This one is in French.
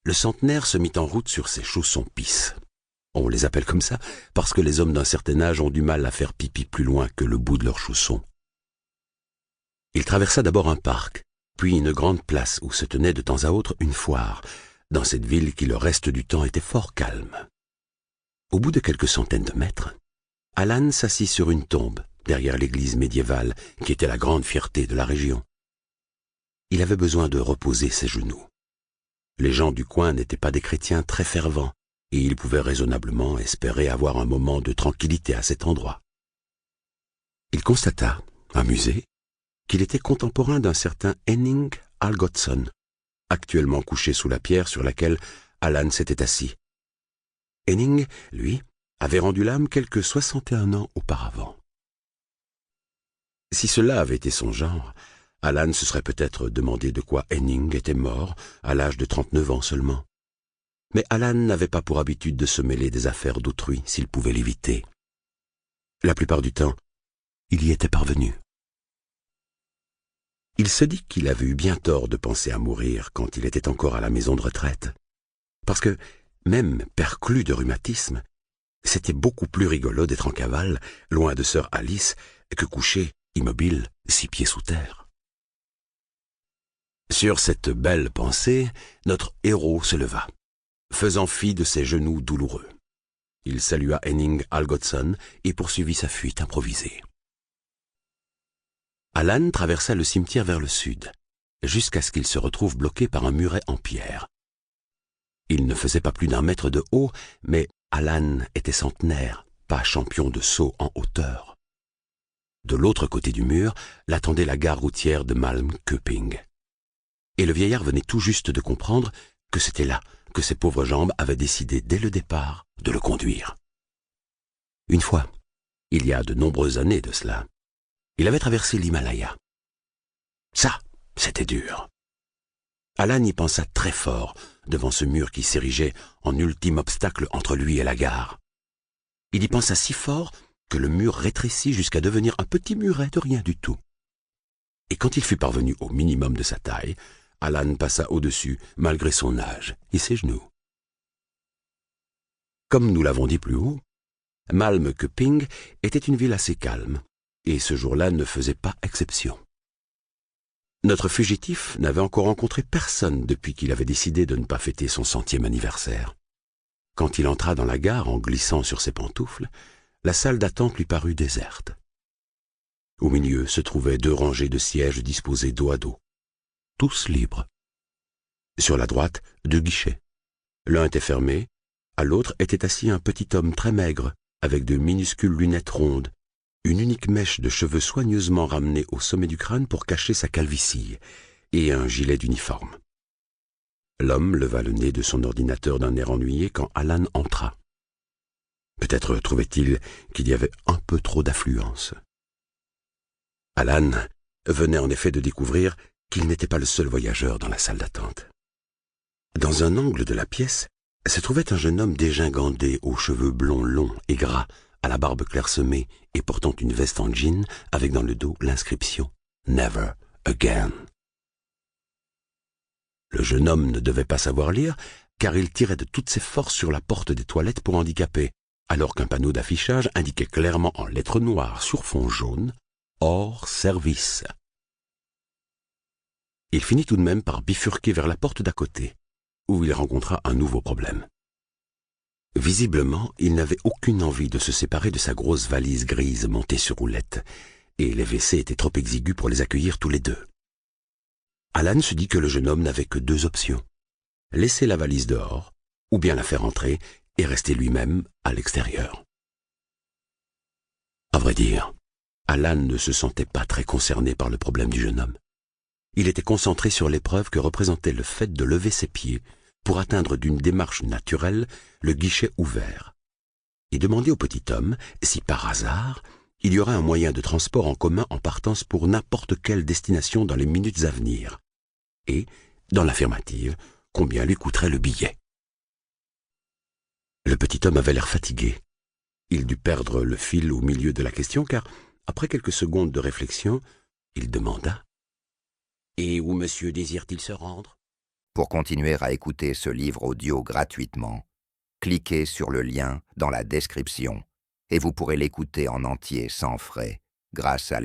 le centenaire se mit en route sur ses chaussons pisse. On les appelle comme ça parce que les hommes d'un certain âge ont du mal à faire pipi plus loin que le bout de leurs chaussons. Il traversa d'abord un parc, puis une grande place où se tenait de temps à autre une foire, dans cette ville qui le reste du temps était fort calme. Au bout de quelques centaines de mètres, Alan s'assit sur une tombe derrière l'église médiévale qui était la grande fierté de la région. Il avait besoin de reposer ses genoux. Les gens du coin n'étaient pas des chrétiens très fervents et il pouvait raisonnablement espérer avoir un moment de tranquillité à cet endroit. Il constata, amusé, qu'il était contemporain d'un certain Henning Algotsson, actuellement couché sous la pierre sur laquelle Alan s'était assis. Henning, lui, avait rendu l'âme quelque 61 ans auparavant. Si cela avait été son genre, Alan se serait peut-être demandé de quoi Henning était mort à l'âge de 39 ans seulement. Mais Alan n'avait pas pour habitude de se mêler des affaires d'autrui s'il pouvait l'éviter. La plupart du temps, il y était parvenu. Il se dit qu'il avait eu bien tort de penser à mourir quand il était encore à la maison de retraite. Parce que, même perclus de rhumatisme, c'était beaucoup plus rigolo d'être en cavale, loin de sœur Alice, que couché, immobile, 6 pieds sous terre. Sur cette belle pensée, notre héros se leva, faisant fi de ses genoux douloureux. Il salua Henning Algotsson et poursuivit sa fuite improvisée. Alan traversa le cimetière vers le sud, jusqu'à ce qu'il se retrouve bloqué par un muret en pierre. Il ne faisait pas plus d'1 mètre de haut, mais Alan était centenaire, pas champion de saut en hauteur. De l'autre côté du mur l'attendait la gare routière de Malmköping. Et le vieillard venait tout juste de comprendre que c'était là que ses pauvres jambes avaient décidé dès le départ de le conduire. Une fois, il y a de nombreuses années de cela, il avait traversé l'Himalaya. Ça, c'était dur. Alan y pensa très fort devant ce mur qui s'érigeait en ultime obstacle entre lui et la gare. Il y pensa si fort que le mur rétrécit jusqu'à devenir un petit muret de rien du tout. Et quand il fut parvenu au minimum de sa taille, Alan passa au-dessus malgré son âge et ses genoux. Comme nous l'avons dit plus haut, Malmköping était une ville assez calme, et ce jour-là ne faisait pas exception. Notre fugitif n'avait encore rencontré personne depuis qu'il avait décidé de ne pas fêter son 100e anniversaire. Quand il entra dans la gare en glissant sur ses pantoufles, la salle d'attente lui parut déserte. Au milieu se trouvaient 2 rangées de sièges disposés dos à dos, tous libres. Sur la droite, 2 guichets. L'un était fermé, à l'autre était assis un petit homme très maigre, avec de minuscules lunettes rondes, une unique mèche de cheveux soigneusement ramenée au sommet du crâne pour cacher sa calvitie, et un gilet d'uniforme. L'homme leva le nez de son ordinateur d'un air ennuyé quand Alan entra. Peut-être trouvait-il qu'il y avait un peu trop d'affluence. Alan venait en effet de découvrir qu'il n'était pas le seul voyageur dans la salle d'attente. Dans un angle de la pièce se trouvait un jeune homme dégingandé aux cheveux blonds longs et gras, à la barbe clairsemée et portant une veste en jean avec dans le dos l'inscription « Never again ». Le jeune homme ne devait pas savoir lire car il tirait de toutes ses forces sur la porte des toilettes pour handicapés, alors qu'un panneau d'affichage indiquait clairement en lettres noires sur fond jaune « Hors service ». Il finit tout de même par bifurquer vers la porte d'à côté, où il rencontra un nouveau problème. Visiblement, il n'avait aucune envie de se séparer de sa grosse valise grise montée sur roulette, et les WC étaient trop exigus pour les accueillir tous les 2. Alan se dit que le jeune homme n'avait que 2 options. Laisser la valise dehors, ou bien la faire entrer et rester lui-même à l'extérieur. À vrai dire, Alan ne se sentait pas très concerné par le problème du jeune homme. Il était concentré sur l'épreuve que représentait le fait de lever ses pieds pour atteindre d'une démarche naturelle le guichet ouvert, et demander au petit homme si par hasard il y aurait un moyen de transport en commun en partance pour n'importe quelle destination dans les minutes à venir, et, dans l'affirmative, combien lui coûterait le billet. Le petit homme avait l'air fatigué. Il dut perdre le fil au milieu de la question car, après quelques secondes de réflexion, il demanda « Et où monsieur désire-t-il se rendre » Pour continuer à écouter ce livre audio gratuitement, cliquez sur le lien dans la description et vous pourrez l'écouter en entier sans frais grâce à